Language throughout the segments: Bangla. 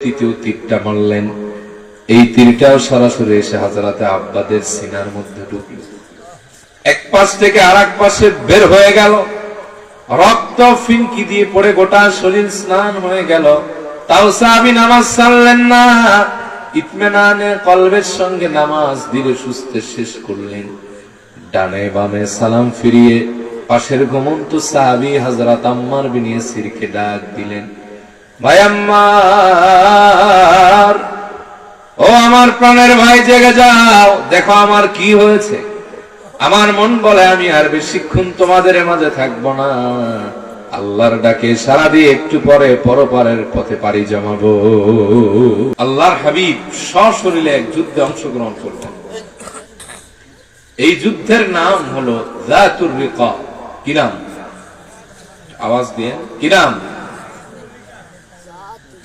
তৃতীয় তীরটা মারলেন। এই তীরটাও সরাসরি এসে হযরতে আব্বাদের সিনার মধ্যে ঢুকল, এক পাশ থেকে আর এক পাশে বের হয়ে গেল, রক্ত ফিনকি দিয়ে পড়ে গোটা শরীর স্নান হয়ে গেল। তাও সাহাবী নামাজ ছাড়লেন না, ইতমিনানে কলবের সঙ্গে নামাজ ধীরে সুস্থে শেষ করলেন। ডানে বামে সালাম ফিরিয়ে পাশের ঘুমন্ত সাহাবী হযরত আম্মার বিন ইয়াসিরকে ডাক দিলেন, ভাই আম্মার, ও আমার প্রাণের ভাই, জেগে যাও, দেখো আমার কি হয়েছে। আমার মন বলে আমি আর বেশিক্ষণ তোমাদের মাঝে থাকবো না, আল্লাহর ডাকে সাড়া দিয়ে একটু পরে পরপারের পথে পাড়ি জমাবো। আল্লাহর হাবিব সশরীরে এক যুদ্ধে অংশগ্রহণ করলেন। এই যুদ্ধের নাম হলো যাতুর রিকা। কি নাম? আওয়াজ দিয়ে কি নাম?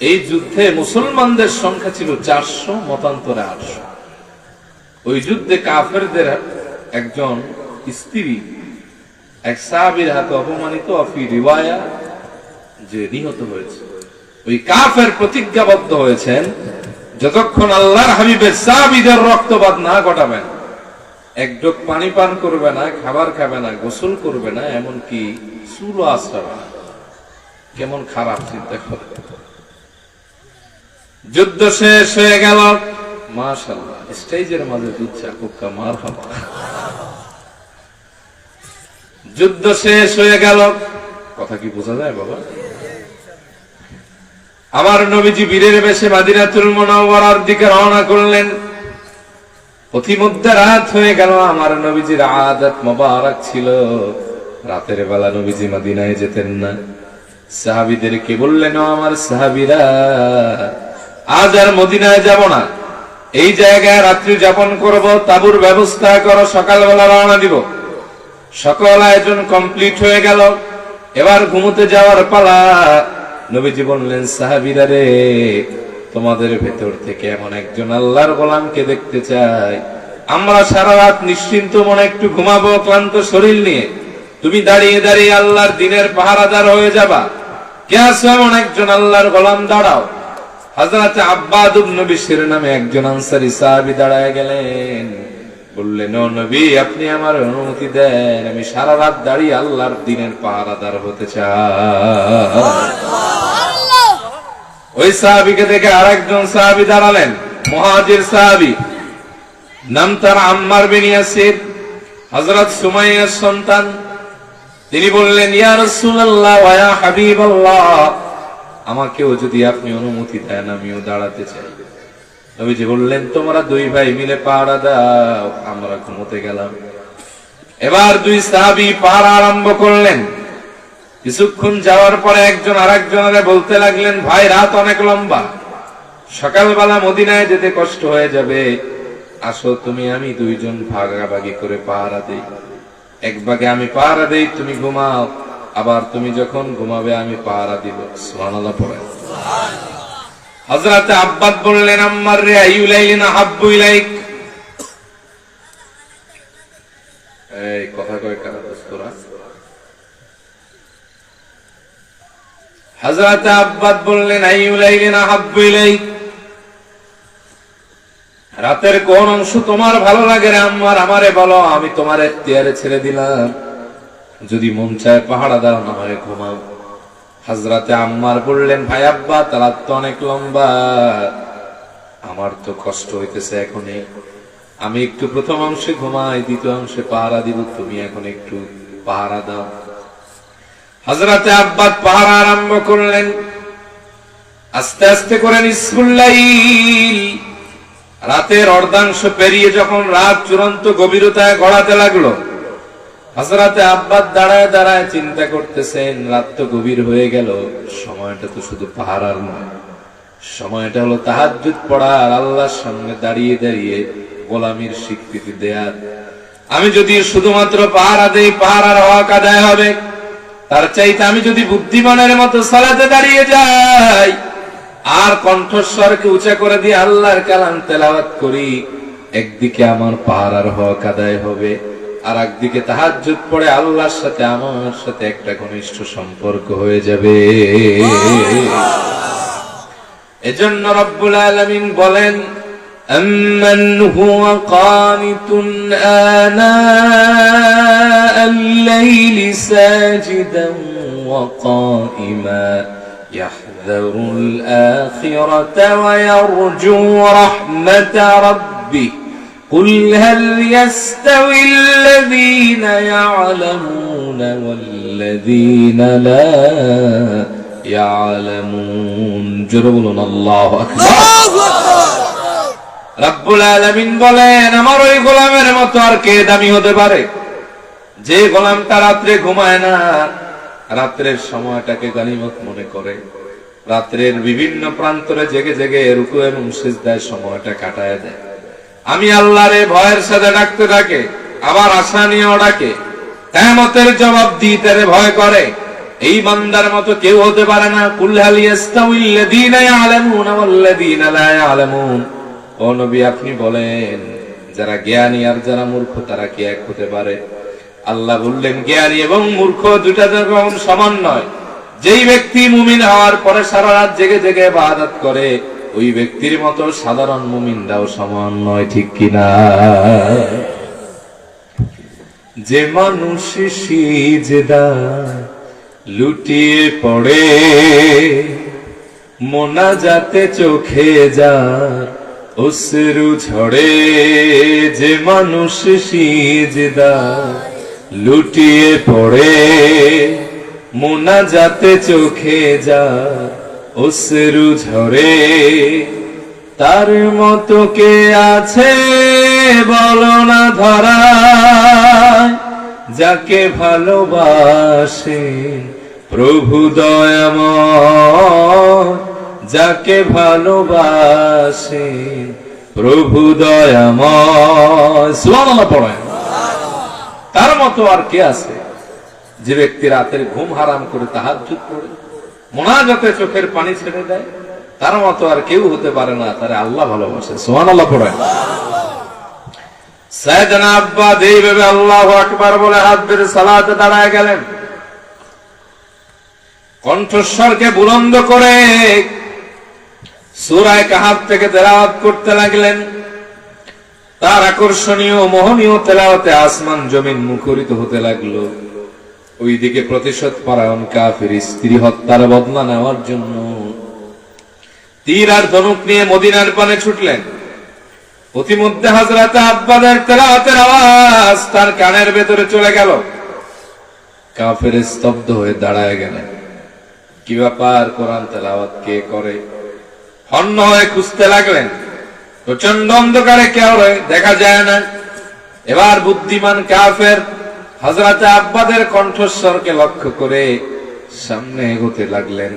এই যুদ্ধে মুসলমানদের সংখ্যা ছিল 400, মতান্তরে 800। ওই যুদ্ধে কাফেরদের একজন স্ত্রী এক সাহাবীর হাতে অপমানিত, অফি রিওয়ায়া যে নিহত হয়েছে। ওই কাফের প্রতিজ্ঞাবদ্ধ হয়েছেন, যতক্ষণ আল্লাহর হাবিবের সাহাবীদের রক্তপাত না ঘটাবেন, এক ঢোক পানি পান করবে না, খাবার খাবে না, গোসল করবে না, এমনকি চুলও আঁচড়াবে না। কেমন খারাপ চিন্তা করে। যুদ্ধ শেষ হয়ে গেল, মাশাআল্লাহ, স্টেজের মাঝে দুচ্চা কুক্কা মারহাবা। যুদ্ধ শেষ হয়ে গেল, কথা কি বোঝা যায় বাবা? আমার নবীজি বীরের বেশে মদিনাতুল মুনাওয়ারার দিকে রওনা করলেন। পথিমধ্যে রাত হয়ে গেল। আমার নবীজির আদত মোবারক ছিল, রাতের বেলা নবীজি মদিনায় যেতেন না। সাহাবীদেরকে বললেন, আমার সাহাবীরা, আজ আর মদিনায় যাব না, এই জায়গায় রাত্রি যাপন করব, তাঁবুর ব্যবস্থা করো, সকালবেলা রওনা দিব। সকল আয়োজন কমপ্লিট হয়ে গেল, এবার ঘুমোতে যাওয়ার পালা। নবীজি বললেন, সাহাবীরা রে, তোমাদের ভেতর থেকে এমন একজন আল্লাহর গোলামকে দেখতে চাই। আমরা সারা রাত নিশ্চিন্ত মনে একটু ঘুমাবো ক্লান্ত শরীর নিয়ে, তুমি দাঁড়িয়ে দাঁড়িয়ে আল্লাহর দিনের পাহারাদার হয়ে যাবা। কে আছে এমন একজন আল্লাহর গোলাম? দাঁড়াও। হযরত আব্বাদ ইবনে বিশর নামে একজন আনসারী সাহাবী দাঁড়ায় গেলেন, বললেন, ও নবী, আপনি আমার অনুমতি দেন, আমি সারা রাত দাঁড়িয়ে আল্লাহর দিনের পাহারাদার হতে চাই। ওই সাহাবীকে দেখে আরেকজন সাহাবী দাঁড়ালেন, মুহাজির সাহাবী, নাম তার আম্মার বিন ইয়াসির, হযরত সুমাইয়ার সন্তান। তিনি বললেন, ইয়া রাসূলুল্লাহ ওয়া ইয়া হাবিবাল্লাহ, আমাকেও যদি আপনি অনুমতি দেন, আমিও দাঁড়াতে চাই। নবীজি বললেন, তোমরা দুই ভাই মিলে পাহারা দাও, আমরা ঘুমোতে গেলাম। এবার দুই সাহাবী পাহারা আরম্ভ করলেন। কিছুক্ষণ যাওয়ার পরে একজন আরেকজনের বলতে লাগলেন, ভাই, রাত অনেক লম্বা, সকালবেলা মদিনায় যেতে কষ্ট হয়ে যাবে, আসো তুমি আমি দুইজন ভাগাভাগি করে পাহারা দেই। এক ভাগে আমি পাহারা দেই, তুমি ঘুমাও, আবার তুমি যখন ঘুমাবে আমি পাহারা দিব। সুবহানাল্লাহ পড়ে। হযরত আব্বাস বললেন, আম্মার রে, আইউলাইলিন আহাব্বু ইলাইক। এই কথা কয় কারা দোস্তরা? হযরত আব্বাস বললেন, আইউলাইলিন আহাব্বু ইলাইক, রাতের কোন অংশ তোমার ভালো লাগে রে আম্মার? আমারে বলো, আমি তোমার এখতিয়ারে ছেড়ে দিলাম, যদি মন চায় পাহারা দাও, না হয় ঘুমাও। হযরতে আম্মার বললেন, ভাই আব্বা, রাত তো অনেক লম্বা, আমার তো কষ্ট হইতেছে এখনই, আমি একটু প্রথম অংশে ঘুমাই, দ্বিতীয় অংশে পাহারা দিব, তুমি এখন একটু পাহারা দাও। হযরতে আব্বাস পাহারা আরম্ভ করলেন। আস্তে আস্তে করে নিসফুল লাইল, রাতের অর্ধাংশ পেরিয়ে যখন রাত চূড়ান্ত গভীরতায় গড়াতে লাগলো, হযরতে আব্বাস দাঁড়ায় দাঁড়ায় চিন্তা করতেছেন, রাত তো গভীর হয়ে গেল, সময়টা তো শুধু পাহারার নয়, সময়টা হলো তাহাজ্জুদ পড়ার, আল্লাহর সামনে দাঁড়িয়ে দাঁড়িয়ে গোলামির স্বীকৃতি দেয়ার। আমি যদি শুধুমাত্র পাহারা দেই, পাহারার হক আদায় হবে। তার চাইতে আমি যদি বুদ্ধিমানের মতো সালাতে দাঁড়িয়ে যাই, আর কণ্ঠস্বরকে উঁচা করে দিয়ে আল্লাহর কালাম তেলাওয়াত করি, একদিকে আমার পাহারার হক আদায় হবে, আর একদিকে তাহাজ্জুদ পড়ে আল্লাহর সাথে আমার সাথে একটা ঘনিষ্ঠ সম্পর্ক হয়ে যাবে। এজন্য রব্বুল আলামিন বলেন, أَمَّنْ هُوَ قَانِتٌ آنَاءَ اللَّيْلِ سَاجِدًا وَقَائِمًا يَحْذَرُ الْآخِرَةَ وَيَرْجُو رَحْمَةَ رَبِّهِ قُلْ هَلْ يَسْتَوِي الَّذِينَ يَعْلَمُونَ وَالَّذِينَ لَا يَعْلَمُونَ جربنا الله أكبر রব্বুল আলামিন বলেন, আমার ওই গোলামের মতো আর কে দামি হতে পারে যে গোলামটা রাত্রে ঘুমায় না, রাত্রের সময়টাকে গনিমত মনে করে, রাত্রের বিভিন্ন প্রান্তরে জেগে জেগে রুকু এবং সিজদায় সময়টা কাটায় দেয়। আমি আল্লাহরে ভয়ের সাথে ডাকতে থাকে, আবার আশা নিয়েও ডাকে, কিয়ামতের জবাব দিতে ভয় করে। এই বান্দার মতো কেউ হতে পারে না। কুল হাল ইয়াস্তাউল লাযীনা ইয়ালামুনা ওয়াল লাযীনা লা ইয়ালামুন, ও নবী আপনি বলেন, যারা জ্ঞানী আর যারা মূর্খ তারা কি এক হতে পারে? আল্লাহ বললেন, জ্ঞানী এবং মূর্খ দুটা যখন সমান নয়। যেই ব্যক্তি মুমিন হওয়ার পরে সারা রাত জেগে জেগে ইবাদত করে, ওই ব্যক্তির মতো সাধারণ মুমিনরাও সমান নয়, ঠিক কিনা? যে মানুষ সিজদা লুটিয়ে পড়ে, মোনাজাতে চোখে যার অশ্রু ঝরে, যে মানুষ সিজদা লুটিয়ে পড়ে, মোনাজাতে চোখে যার অশ্রু ঝরে, তার মতো কে আছে বলো না ধরায়, যাকে ভালোবাসেন প্রভু দয়াময়, যাকে ভালোবাসেন প্রভু দয়াময়। সুবহানাল্লাহ পড়েন। তার মতো আর কে আছে যে ব্যক্তি রাতের ঘুম হারাম করে তাহাজ্জুদ পড়ে, মোনাজাতে চোখের পানি ছেড়ে দেয়? তার মতো আর কেউ হতে পারে না, তারে আল্লাহ ভালোবাসে। সুবহানাল্লাহ পড়েন। সাইয়েদনা আব্বাস এইভাবে আল্লাহু আকবার বলে হাত বেঁধে সালাতে দাঁড়ায় গেলেন। কণ্ঠস্বরকে বুলন্দ করে সূরা কাহাফ থেকে তেলাওয়াত করতে লাগলেন। তার আকর্ষণীয় মোহনীয় তেলাওয়াতে আসমান জমিন মুখরিত হতে লাগলো। ওইদিকে প্রতিশোধ পরায়ণ কাফির স্ত্রী হত্যার বদলা নেওয়ার জন্য তীর আর ধনুক নিয়ে মদিনার পানে ছুটলেন। প্রতিমধ্যে হযরত আব্বাসের তেলাওয়াতের আওয়াজ তার কানের ভেতরে চলে গেল। কাফের স্তব্ধ হয়ে দাঁড়ায় গেলেন। কি ব্যাপার, কোরআন তেলাওয়াত কে করে? হন্য হয়ে খুঁজতে লাগলেন। প্রচন্ড অন্ধকারে কেউ দেখা যায় না। এবার বুদ্ধিমান কাফের হযরত আব্বাসের কণ্ঠস্বরকে লক্ষ্য করে সামনে এগোতে লাগলেন।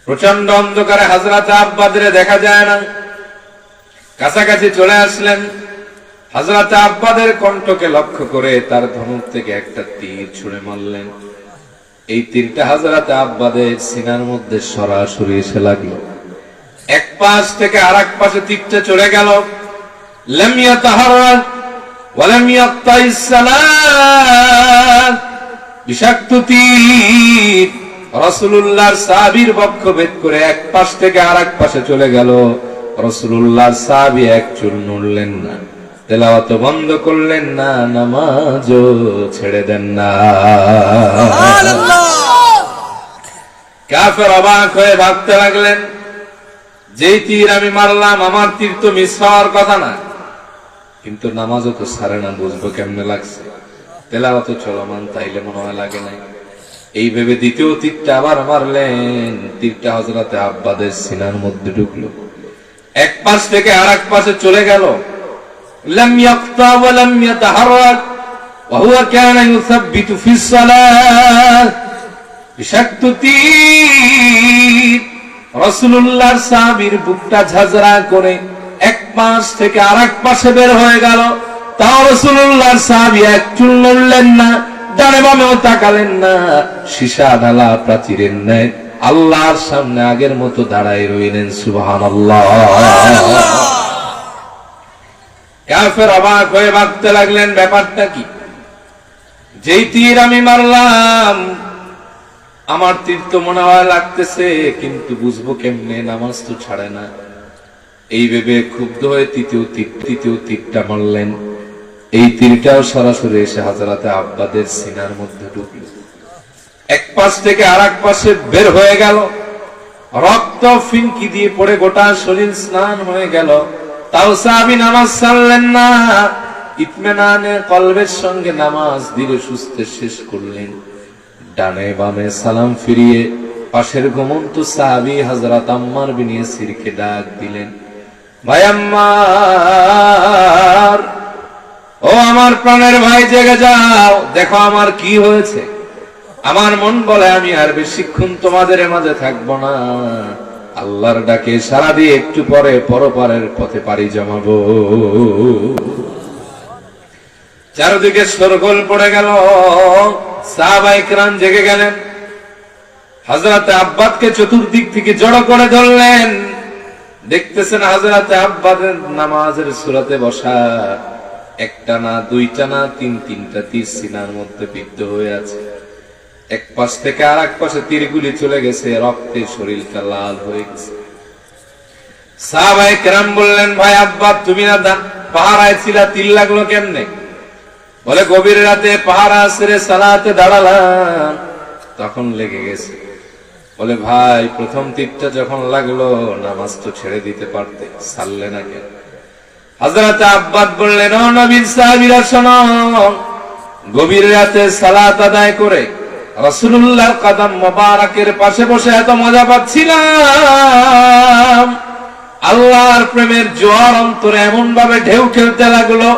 প্রচন্ড অন্ধকারে হযরত আব্বাসের দেখা যায় না। কাছাকাছি চলে আসলেন। হযরত আব্বাসের কণ্ঠকে লক্ষ্য করে তার ধনুক থেকে একটা তীর ছুঁড়ে মারলেন। এই তীরটা হযরত আব্বাসের সিনার মধ্যে সরাসরি এসে লাগলো। এক পাশ থেকে আরেক পাশে তীরটা চলে গেল। লাম ইয়াতাহাররাক ওয়া লাম ইয়াক্তাইস সালাত। বিষাক্ত তীর রাসূলুল্লাহর সাহাবীর বক্ষ ভেদ করে এক পাশ থেকে আরেক পাশে চলে গেল। রাসূলুল্লাহর সাহাবী এক চুল নড়লেন না, তেলাওয়াত বন্ধ করলেন না, নামাজও ছেড়ে দেন না। কাফের অবাক হয়ে ভাবতে লাগলেন, যেই তীর আমি মারলাম, আমার তীর তো মিস হওয়ার কথা না, কিন্তু নামাজও তো ছাড়ে না, বুঝবো কেমনে লাগছে? তেলাওয়াত চলমান, তাইলে মনে হয় লাগে নাই। এই ভেবে দ্বিতীয় তীরটা আবার মারলেন। তীরটা হযরত আব্বাসের সিনার মধ্যে ঢুকলো। এক পাশ থেকে আরেক পাশে চলে গেল। লাম ইয়াক্তা ওয়া লাম ইয়াতাহাররাক ওয়া হুয়া কানা ইউসাব্বিতু ফিস সালাত। বিষাক্ত তীর রাসূলুল্লাহর সাহাবীর বুকটা ঝাঁঝরা করে এক পাশ থেকে আরেক পাশে বের হয়ে গেল। তাও রাসূলুল্লাহর সাহাবী এক চুল নড়লেন না, ডানে বামেও তাকালেন না। সীসা ঢালা প্রাচীরের ন্যায় আল্লাহর সামনে আগের মতো দাঁড়ায় রইলেন। সুবহানাল্লাহ। কাফের অবাক হয়ে ভাবতে লাগলেন, ব্যাপারটা কি? যেই তীর আমি মারলাম, আমার তীর তো মনে হয় লাগতেছে, কিন্তু বুঝবো কেমনে, নামাজ তো ছাড়ে না। এই ভেবে ক্ষুব্ধ হয়ে তৃতীয় তীরটা মারলেন। এই তীরটাও সরাসরি এসে হযরতে আব্বাদের সিনার মধ্যে ঢুকল। এক পাশ থেকে আর এক পাশে বের হয়ে গেল, রক্ত ফিনকি দিয়ে পড়ে গোটা শরীর স্নান হয়ে গেল। তাও সাহাবী নামাজ ছাড়লেন না, ইতমিনানের কলবের সঙ্গে নামাজ ধীরে সুস্থে শেষ করলেন। ডানে বামে সালাম ফিরিয়ে পাশের ঘুমন্ত সাহাবী হযরত আম্মার বিন ইয়াসিরকে ডাক দিলেন, ভাই আম্মার, ও আমার প্রাণের ভাই, জেগে যাও, দেখো আমার কি হয়েছে। আমার মন বলে আমি আর বেশিক্ষণ তোমাদের মাঝে থাকবো না। আল্লাহর ডাকে সাড়া দিয়ে একটু পরে পরপারের পথে পাড়ি জমাবো। চারদিকে শোরগোল পড়ে গেল, সাহাবায়ে কেরাম জেগে গেলেন। হযরতে আব্বাদকে চতুর্দিক থেকে জড়ো করে ধরলেন। দেখতেছেন হযরতে আব্বাদের নামাজের সূরাতে বসা, একটা না দুইটা না তিনটা তীর সিনার মধ্যে বিদ্ধ হয়ে আছে। এক পাশ থেকে আর এক পাশে তীরগুলি চলে গেছে, রক্তে শরীরটা লাল হয়ে গেছে। সাহাবায়ে কেরাম বললেন, ভাই আব্বাদ, তুমি না পাহারায় ছিলা, তীর লাগলো কেমনে? বলে, গভীর রাতে পাহারা সেরে সালাতে দাঁড়ালাম, তখন লেগে গেছে। বলে, ভাই, প্রথম তীরটা যখন লাগলো নামাজ তো ছেড়ে দিতে পারতে, ছাড়লে না কেন? হযরতে আব্বাদ বললেন, ও নবীর সাহাবীরা শোনো, গভীর রাতে সালাত আদায় করে রাসূলুল্লাহর কদম মোবারকের পাশে বসে এত মজা পাচ্ছিলাম, আল্লাহর প্রেমের জোয়ার অন্তরে এমন ভাবে ঢেউ খেলতে লাগলো,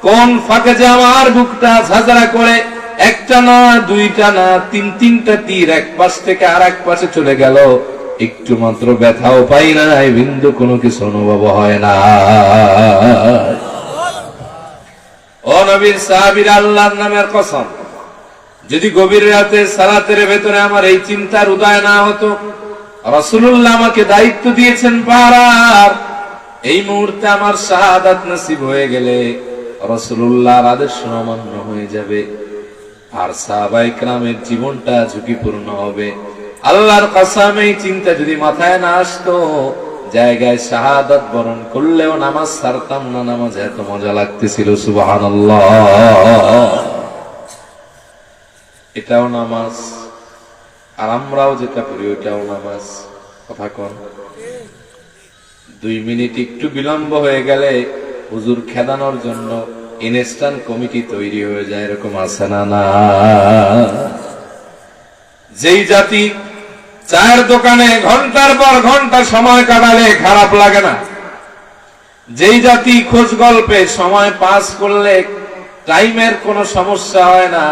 কোন ফাঁকে যে আমার বুকটা ঝাঁঝরা করে একটা না দুইটা না তিনটা তীর এক পাশ থেকে আর এক পাশে চলে গেল, একটু মাত্র ব্যথাও পাই না, বিন্দু কোনো কিছু অনুভব হয় না। ও নবীর সাহাবীরা, আল্লাহর নামের কসম, যদি গভীর রাতে সালাতের ভেতরে আমার এই চিন্তার উদয় না হতো, রাসূলুল্লাহ আমাকে দায়িত্ব দিয়েছেন পাহারার, এই মুহূর্তে আমার শাহাদাত নসিব হয়ে গেলে রাসূলুল্লাহর আদেশ অমান্য হয়ে যাবে, আর সাহাবায়ে কেরামের জীবনটা ঝুঁকিপূর্ণ হবে। আল্লাহর কসম, এই চিন্তা যদি মাথায় না আসতো, জায়গায় শাহাদাত বরণ করলেও নামাজ ছাড়তাম না। নামাজ এত মজা লাগতেছিল, সুবহানাল্লাহ। এটাও নামাজ, আর আমরাও যেটা করি ওইটাও নামাজ। কথা কোন? 2 মিনিট একটু বিলম্ব হয়ে গেলে হুজুর খেদানোর জন্য ইনস্ট্যান্ট কমিটি তৈরি হয়ে যায়, এরকম আছে না? না। যেই জাতি চায়ের দোকানে ঘন্টার পর ঘন্টা সময় কাটালে খারাপ লাগে না, যেই জাতি খোঁজ গল্পে সময় পাস করলে টাইমের কোনো সমস্যা হয় না,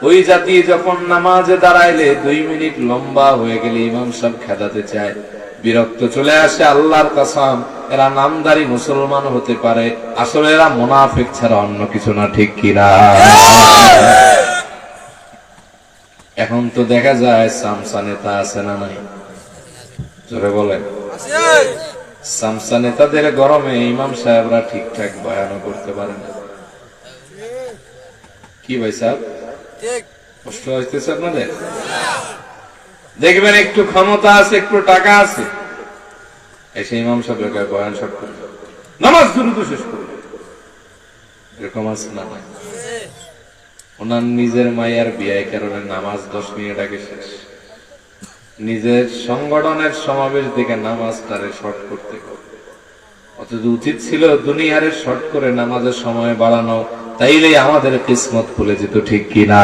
ওই জাতি যখন নামাজে দাঁড়াইলে 2 মিনিট লম্বা হয়ে গেলে ইমাম সাহেব খেদাতে চায়, বিরক্ত চলে আসে। আল্লাহর কসম, এরা নামদারি মুসলমান হতে পারে, আসলে এরা মুনাফিক ছাড়া অন্য কিছু না, ঠিক কিনা? এখন তো দেখা যায় সামসা নেতা আছে না নাই? জোরে বলেন। সামসা নেতাদের গরমে ইমাম সাহেবরা ঠিকঠাক বয়ানও করতে পারে না। কি ভাই সাহেব, কষ্ট হইতেছে আপনাদের? দেখবেন একটু ক্ষমতা আছে, একটু টাকা আছে, এসে ইমাম সাহেবকে বয়ান শট করে নামাজ দ্রুত শেষ করবে, এরকম আছে না? ওনার নিজের মায়ের বিয়ের কারণে নামাজ 10 মিনিট আগে শেষ। নিজের সংগঠনের সমাবেশ দেখে নামাজ তারে শর্ট করতে হবে, অথচ উচিত ছিল দুনিয়ারে শর্ট করে নামাজের সময় বাড়ানো, তাইলেই আমাদের কিসমত খুলে যেত, ঠিক কিনা?